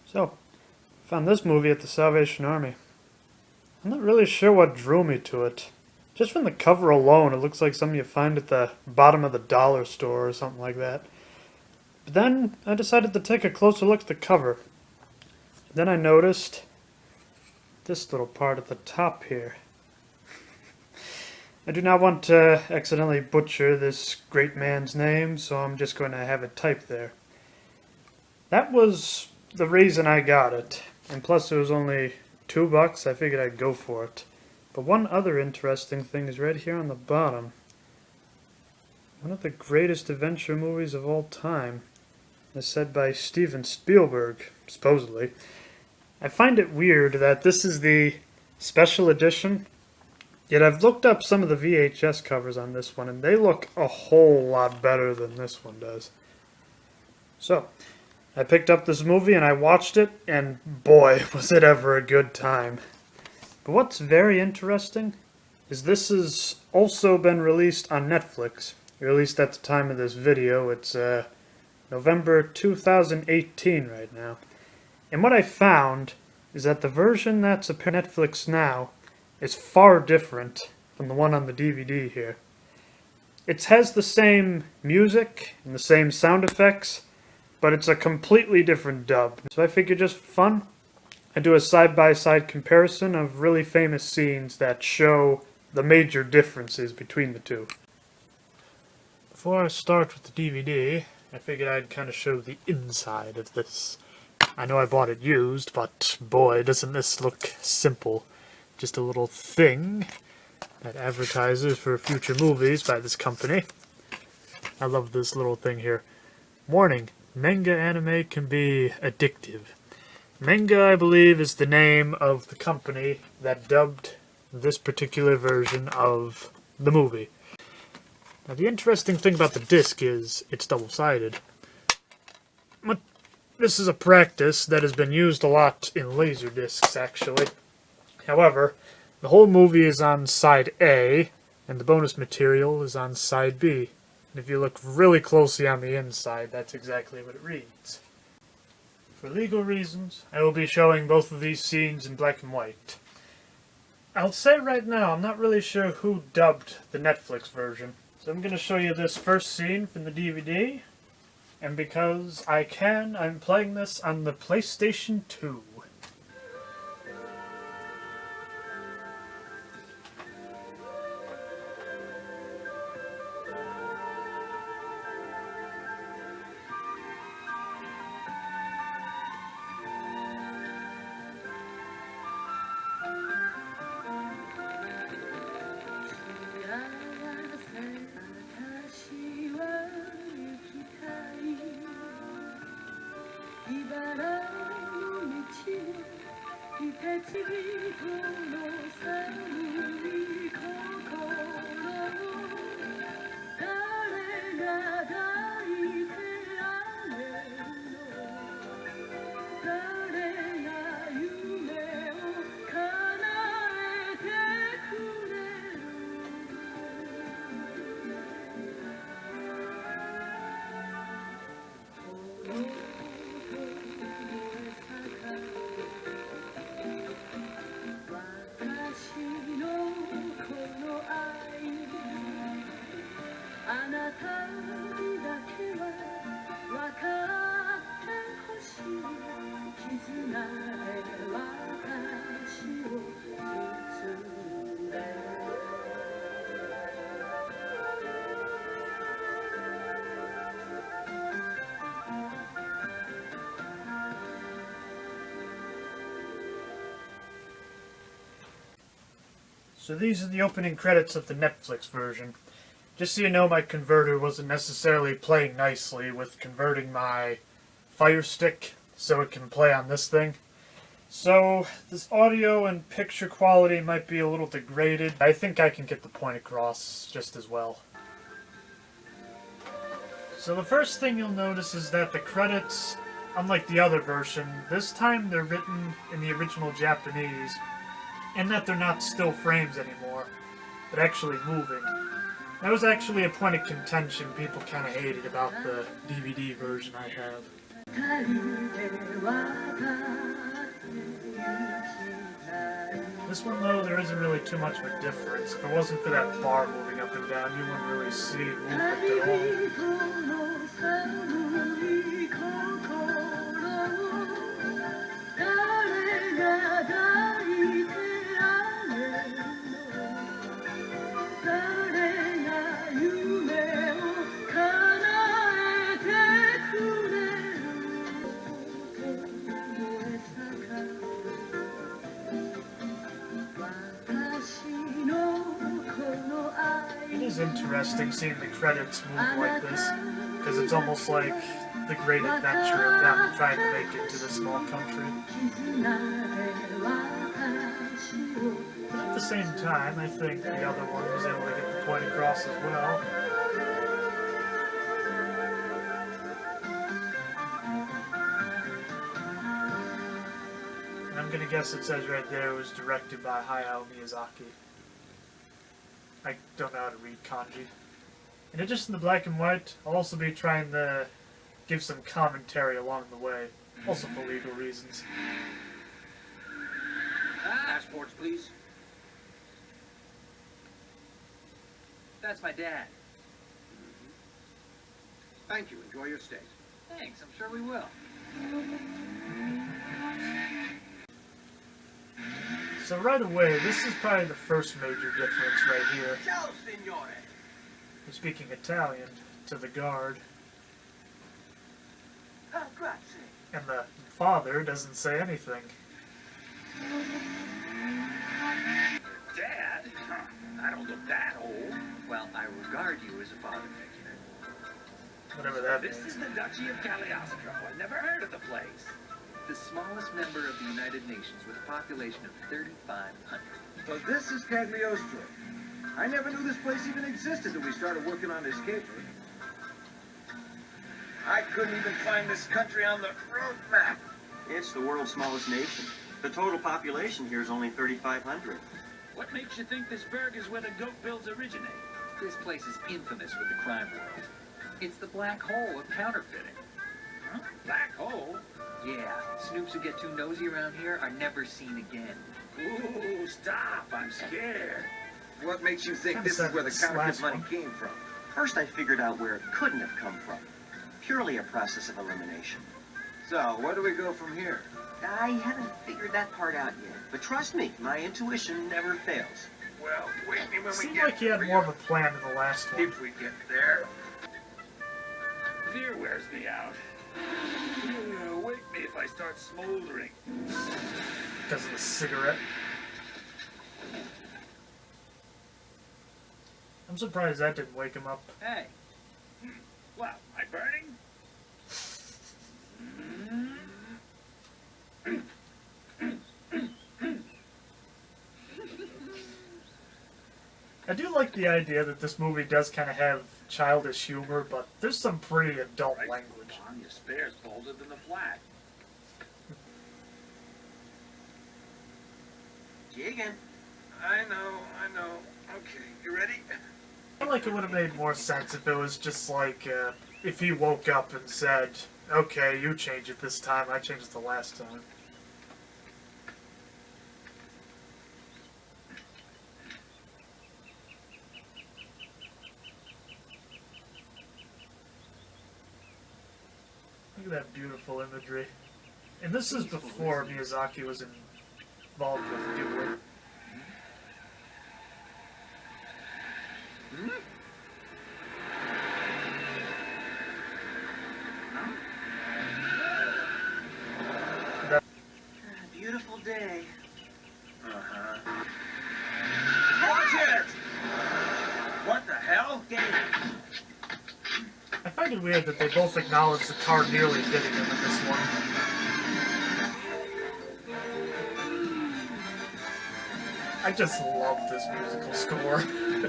So, found this movie at the Salvation Army. I'm not really sure what drew me to it. Just from the cover alone, it looks like something you find at the bottom of the dollar store or something like that. But then I decided to take a closer look at the cover. Then I noticed this little part at the top here. I do not want to accidentally butcher this great man's name, so I'm just going to have it typed there. That was the reason I got it, and plus it was only $2. I figured I'd go for it. But one other interesting thing is right here on the bottom. One of the greatest adventure movies of all time, as said by Steven Spielberg, supposedly. I find it weird that this is the special edition, yet I've looked up some of the VHS covers on this one, and they look a whole lot better than this one does. So, I picked up this movie and I watched it, and boy, was it ever a good time. But what's very interesting is this has also been released on Netflix. Released at the time of this video. It's November 2018 right now. And what I found is that the version that's on Netflix now is far different from the one on the DVD here. It has the same music and the same sound effects, but it's a completely different dub. So I figured just for fun, I'd do a side-by-side comparison of really famous scenes that show the major differences between the two. Before I start with the DVD, I figured I'd kind of show the inside of this. I know I bought it used, but boy, doesn't this look simple. Just a little thing that advertises for future movies by this company. I love this little thing here. Warning, manga anime can be addictive. Manga, I believe, is the name of the company that dubbed this particular version of the movie. Now, the interesting thing about the disc is it's double-sided. But this is a practice that has been used a lot in laser discs, actually. However, the whole movie is on side A, and the bonus material is on side B. And if you look really closely on the inside, that's exactly what it reads. For legal reasons, I will be showing both of these scenes in black and white. I'll say right now, I'm not really sure who dubbed the Netflix version. So I'm going to show you this first scene from the DVD, and because I can, I'm playing this on the PlayStation 2. So these are the opening credits of the Netflix version. Just so you know, my converter wasn't necessarily playing nicely with converting my Fire Stick so it can play on this thing. So this audio and picture quality might be a little degraded. I think I can get the point across just as well. So the first thing you'll notice is that the credits, unlike the other version, this time they're written in the original Japanese, and that they're not still frames anymore, but actually moving. That was actually a point of contention people kind of hated about the DVD version I have. This one, though, there isn't really too much of a difference. If it wasn't for that bar moving up and down, you wouldn't really see movement at It is interesting seeing the credits move like this, because it's almost like the great adventure of them trying to make it to the small country. But at the same time, I think the other one was able to get the point across as well. And I'm gonna guess it says right there it was directed by Hayao Miyazaki. I don't know how to read kanji. In addition to black and white, I'll also be trying to give some commentary along the way, also for legal reasons. Passports, please. That's my dad. Thank you. Enjoy your stay. Thanks, I'm sure we will. So right away, this is probably the first major difference right here. Ciao, signore. We're speaking Italian to the guard, Ah, grazie. and the father doesn't say anything. Dad? I don't look that old. Well, I regard you as a father figure. Whatever that This means. is the Duchy of Cagliostro. I've never heard of the place. The smallest member of the United Nations with a population of 3,500. So this is Cagliostro. I never knew this place even existed until we started working on this caper. I couldn't even find this country on the road map. It's the world's smallest nation. The total population here is only 3,500. What makes you think this burg is where the goat bills originate? This place is infamous with the crime world. It's the black hole of counterfeiting. Huh? Black hole? Yeah, snoops who get too nosy around here are never seen again. Ooh, stop, I'm scared. What makes you think Kinda this is where the said this counterfeit last money one. came from? First, I figured out where it couldn't have come from. Purely a process of elimination. So, where do we go from here? I haven't figured that part out yet. But trust me, my intuition never fails. Well, wake me when we Seemed get like he had there. more of a plan in the last one. If we get there. Fear wears me out. Wake me if I start smoldering. Because of the cigarette. I'm surprised that didn't wake him up. Hey. What, am I burning? I do like the idea that this movie does kind of have childish humor, but there's some pretty adult Right, language. Long, your spare's bolder than the flat. See you again. I know. Okay, you ready? I feel like it would have made more sense if it was just like, if he woke up and said, okay, you change it this time, I changed it the last time. Look at that beautiful imagery. And this is before Miyazaki was involved with Ghibli. Beautiful day. Uh-huh. Watch it! What the hell? I find it weird that they both acknowledge the car nearly hitting him in this one. I just love this musical score. Kind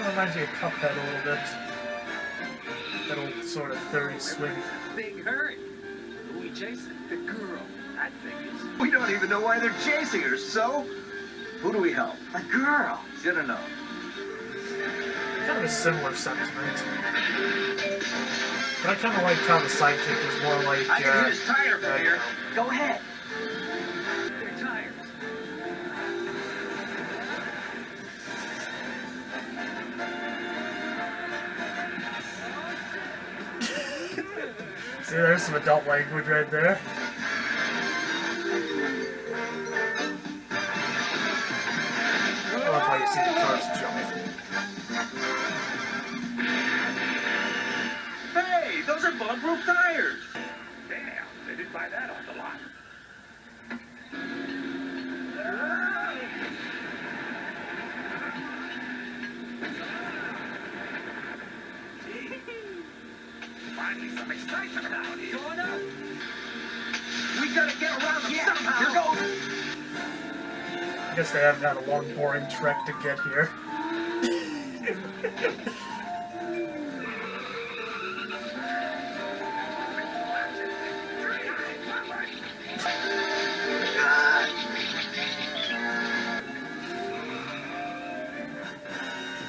of reminds me of Cuphead a little bit. That old sort of 30s swing. Big hurry. Who we chasing? The girl. That figures. We don't even know why they're chasing her, so who do we help? A girl. Should've known. Kind of a similar sentiment. But I kind of like how the sidekick is more like, I can hit his tire from here. Go ahead. They're tires. see, there's some adult language right there. I love how you see the cars jump. Hey, those are bulletproof tires. Damn, they didn't buy that off the lot. Finally, some excitement out here. Going up. We gotta get around them Yeah, somehow. here goes. I guess they have had a long, boring trek to get here.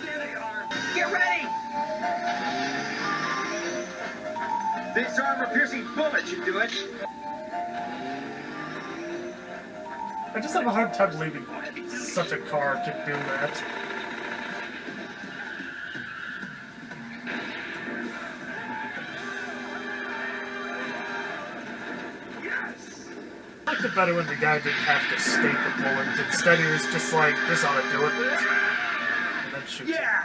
There they are. Get ready. This armor-piercing bullet should do it. I just have a hard time believing such a car could do that. Yes. I liked it better when the guy didn't have to stake a bullet. Instead, he was just like, this ought to do it. And then shoots it. Yeah.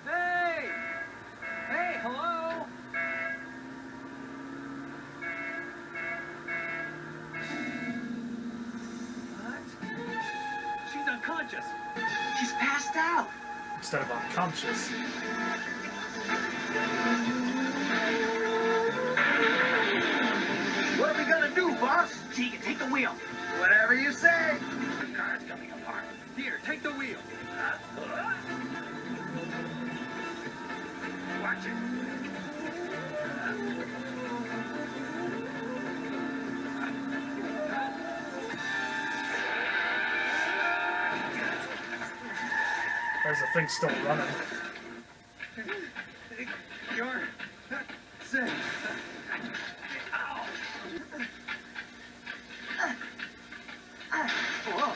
Hey! Hey, hello? What? She's unconscious. She's passed out. Instead of unconscious. What are we gonna do, boss? Tegan, take the wheel. Whatever you say. The car's coming apart. Here, take the wheel. Watch it. There's the thing still running. You're safe. Ow.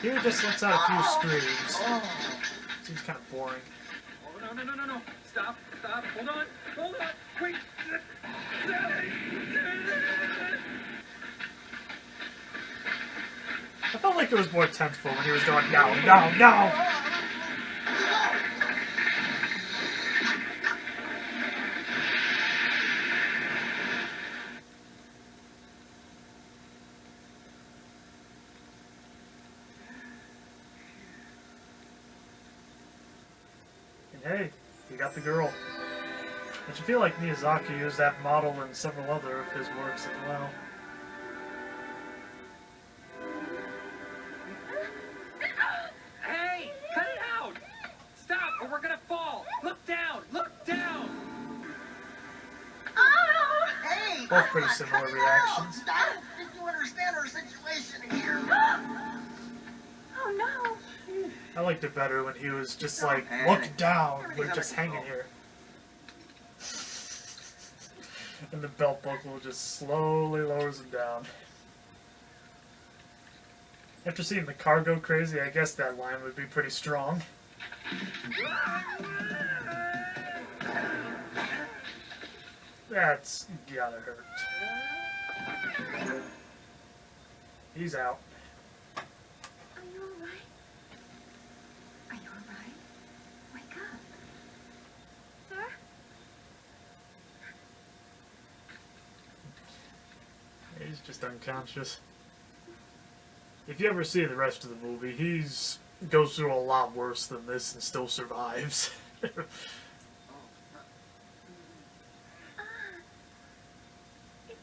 Here just lets out a few screams. Seems kind of boring. Oh, no. Stop. Hold on. Quick. I felt like it was more tenseful when he was going, no. And hey, you got the girl. But you feel like Miyazaki used that model in several other of his works as well. Hey, cut it out. Stop, or we're gonna fall. Look down. Hey. Both pretty similar reactions. I don't think you understand our situation here. Oh no. I liked it better when he was just like, panic. look down, we're Everything's just under hanging control. here. And the belt buckle just slowly lowers him down. After seeing the car go crazy, I guess that line would be pretty strong. That's gotta hurt. He's out. Are you alright? Are you alright? Wake up. Sir? He's just unconscious. If you ever see the rest of the movie, he's goes through a lot worse than this and still survives. It's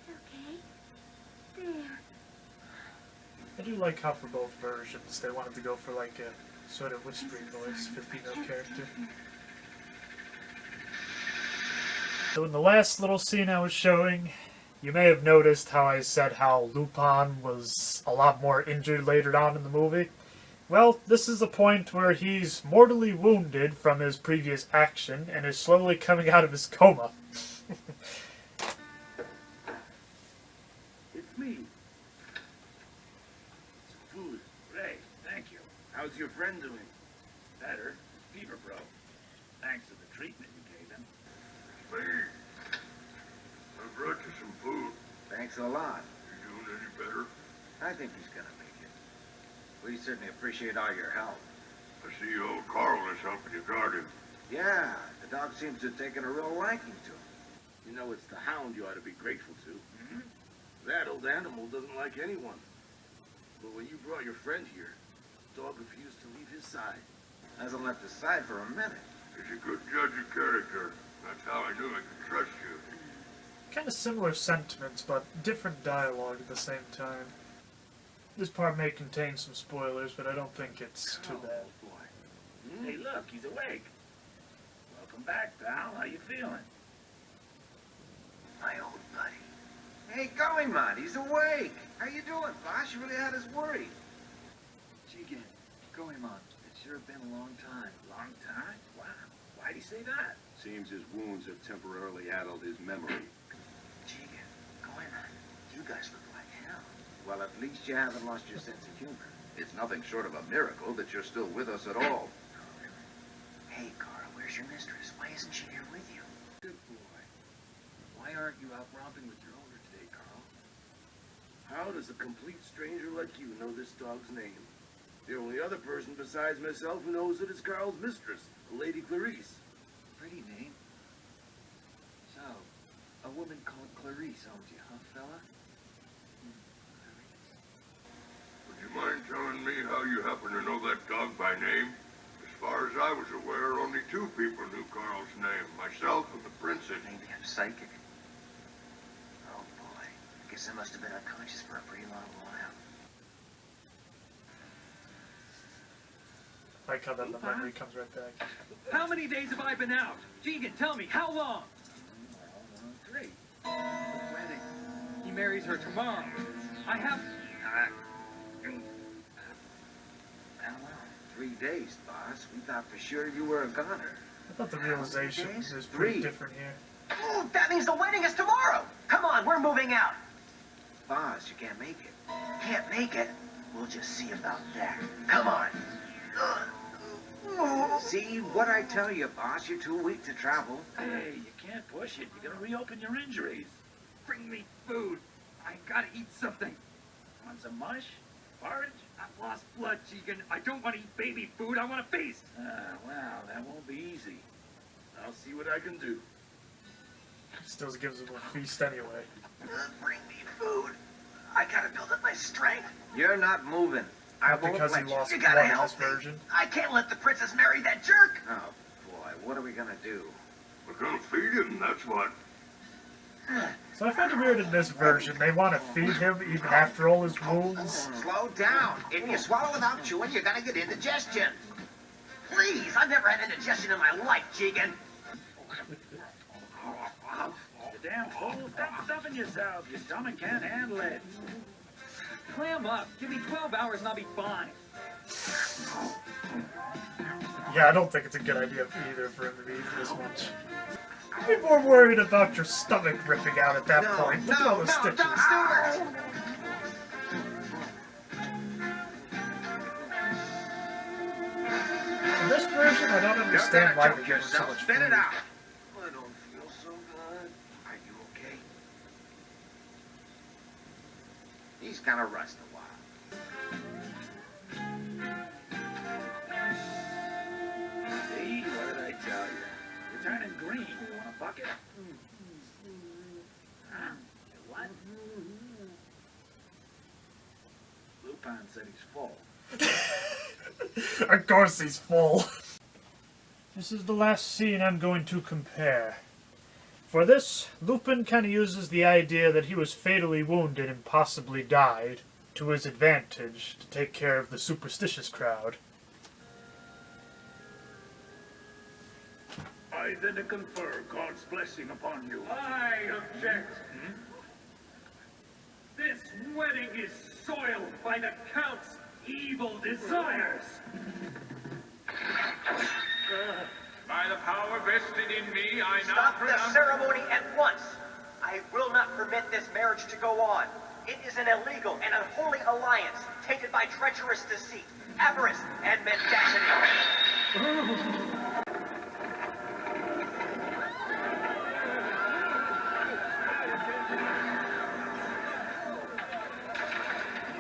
okay. There. I do like how for both versions they wanted to go for like a sort of whispering voice for the female character. So in the last little scene I was showing, you may have noticed how I said how Lupin was a lot more injured later on in the movie. Well, this is the point where he's mortally wounded from his previous action and is slowly coming out of his coma. It's me. Some food. Great, thank you. How's your friend doing? Better. His fever broke. Thanks to the treatment you gave him. Me. I brought you some food. Thanks a lot. You doing any better? I think he's gonna make it. We certainly appreciate all your help. I see old Carl is helping you guard him. Yeah, the dog seems to have taken a real liking to him. You know, it's the hound you ought to be grateful to. Mm-hmm. That old animal doesn't like anyone. But when you brought your friend here, the dog refused to leave his side. Hasn't left his side for a minute. He's a good judge of character. That's how I knew I could trust you. Kind of similar sentiments, but different dialogue at the same time. This part may contain some spoilers, but I don't think it's too bad. Oh, boy. Hey, look, he's awake. Welcome back, pal. How you feeling? My old buddy. Hey, Goemon, he's awake. How you doing, boss? You really had us worried. Jigen, Goemon, it's sure been a long time. Long time? Wow. Why'd he say that? Seems his wounds have temporarily addled his memory. Jigen, Goemon, you guys look like hell. Well, at least you haven't lost your sense of humor. It's nothing short of a miracle that you're still with us at all. Oh, really? Hey, Carl, where's your mistress? Why isn't she here with you? Good boy. Why aren't you out romping with your owner today, Carl? How does a complete stranger like you know this dog's name? The only other person besides myself who knows it is Carl's mistress, Lady Clarice. Pretty name. So, a woman called Clarice owns you, huh, fella? Clarice. Would you mind telling me how you happen to know that dog by name? As far as I was aware, only two people knew Carl's name, myself and the princess. Maybe I'm psychic. Oh, boy. I guess I must have been unconscious for a pretty long while. Like how then the memory comes right back. How many days have I been out? Jigen, tell me, how long? 3. The wedding. He marries her tomorrow. I have... How long? 3 days, boss. We thought for sure you were a goner. I thought the realization days? is pretty 3. different here. Ooh, that means the wedding is tomorrow! Come on, we're moving out! Boss, you can't make it. Can't make it? We'll just see about that. Come on! See, what I tell you, boss, you're too weak to travel. Hey, you can't push it. You're gonna reopen your injuries. Bring me food. I gotta eat something. Want some mush? Porridge? I've lost blood, Jigen. I don't want to eat baby food. I want to feast. Well, that won't be easy. I'll see what I can do. Still gives him a feast anyway. Bring me food. I gotta build up my strength. You're not moving. I Not won't because he let you. lost You blood gotta in this help me. version. I can't let the princess marry that jerk. Oh, boy, what are we gonna do? We're gonna feed him, that's what. So I find it weird in this version, they want to feed him even after all his wounds. Slow down. If you swallow without chewing, you're gonna get indigestion. Please, I've never had indigestion in my life, Jigen. The damn fool, stop stuffing yourself. Your stomach can't handle it. Clam up. Give me 12 hours and I'll be fine. Yeah, I don't think it's a good idea either for him to eat this much. I'd be more worried about your stomach ripping out at that point. Look at all the stitches. Don't do it. In this version, I don't understand why they give him so much Spit food. it out. I don't feel so good. Are you okay? He's kind of rushed a while. See, what did I tell you? You're turning green. You want a bucket? Huh? What? Lupin said he's full. Of course he's full. This is the last scene I'm going to compare. For this, Lupin kind of uses the idea that he was fatally wounded and possibly died to his advantage to take care of the superstitious crowd. I then confer God's blessing upon you. I object. This wedding is soiled by the Count's evil desires. By the power vested in me, I now Stop the pronounce... ceremony at once. I will not permit this marriage to go on. It is an illegal and unholy alliance, tainted by treacherous deceit, avarice, and mendacity.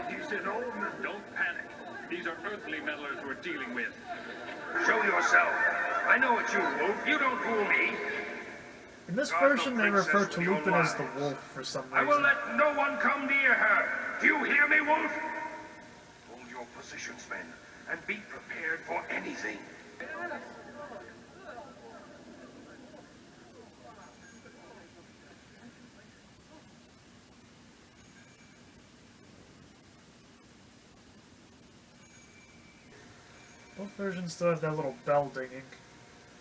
He said, oh, don't panic. These are earthly meddlers we're dealing with. Show yourself. I know it's you, Wolf. You don't fool me. In this God, version, the they refer princess to will be Lupin as the alive. wolf for some I will reason. let no one come near her. Do you hear me, Wolf? Hold your positions, men, and be prepared for anything. Both versions still have that little bell dinging.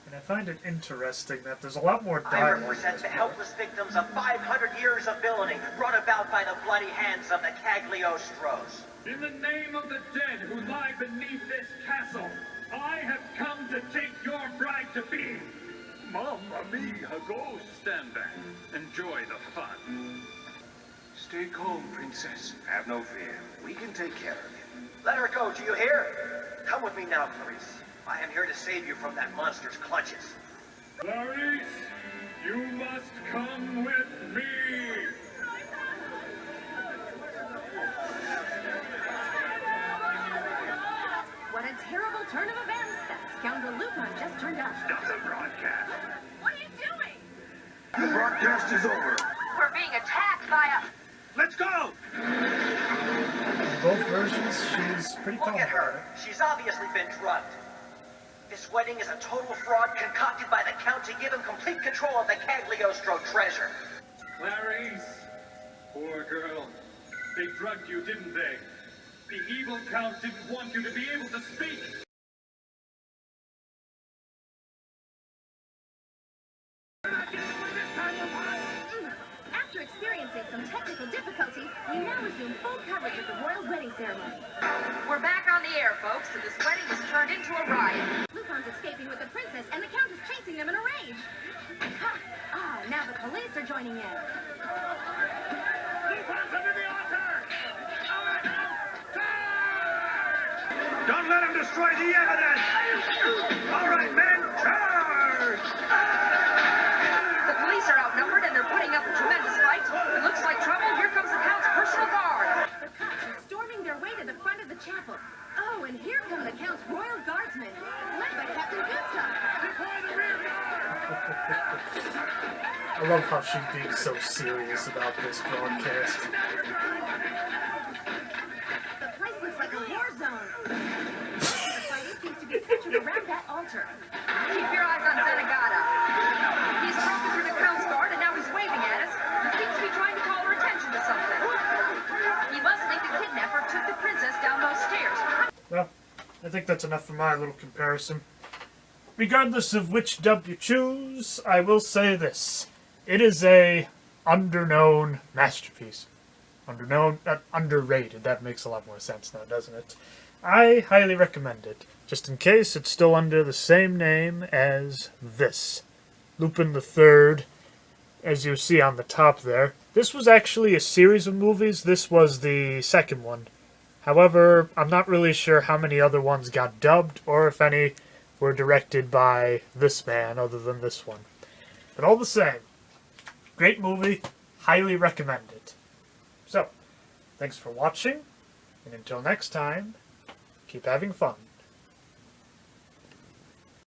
And I find it interesting that there's a lot more I dialogue. in represent this the part. helpless victims of 500 years of villainy brought about by the bloody hands of the Cagliostros. In the name of the dead who lie beneath this castle, I have come to take your bride to be. Mamma mia, go stand back. Enjoy the fun. Stay calm, Princess. Have no fear. We can take care of you. Let her go, do you hear? Come with me now, Clarice. I am here to save you from that monster's clutches. Clarice, you must come with me. What a terrible turn of events. That scoundrel Lupin just turned up. Stop the broadcast. What are you doing? The broadcast is over. We're being attacked by a... Let's go! In both versions, she's pretty calm Look at about her. it. She's obviously been drugged. This wedding is a total fraud concocted by the Count to give him complete control of the Cagliostro treasure. Clarice, poor girl. They drugged you, didn't they? The evil Count didn't want you to be able to speak. After experiencing some technical difficulties, we now resume full coverage of the royal wedding ceremony. We're back on the air, folks, and this wedding has turned into a riot. Lupin's escaping with the princess, and the count is chasing them in a rage. Ha! Ah, now the police are joining in. Don't let him destroy the evidence! All right, men, charge! The police are outnumbered, and they're putting up a tremendous fight. It looks like trouble. Here comes the Count's personal guard. The cops are storming their way to the front of the chapel. Oh, and here come the count's royal guardsmen, led by Captain Gustav. I love how she's being so serious about this broadcast. The place looks like a war zone. The fighting seems to be centered around that altar. Keep your eyes on Zenigata. He's broken through the Count's guard, and now he's waving at us. He seems to be trying to call our attention to something. He must think the kidnapper took the princess down those stairs. Well, I think that's enough for my little comparison. Regardless of which dub you choose, I will say this. It is a underknown masterpiece. Underrated. That makes a lot more sense now, doesn't it? I highly recommend it. Just in case, it's still under the same name as this. Lupin the Third, as you see on the top there. This was actually a series of movies. This was the second one. However, I'm not really sure how many other ones got dubbed, or if any were directed by this man other than this one. But all the same, great movie, highly recommend it. So, thanks for watching, and until next time, keep having fun.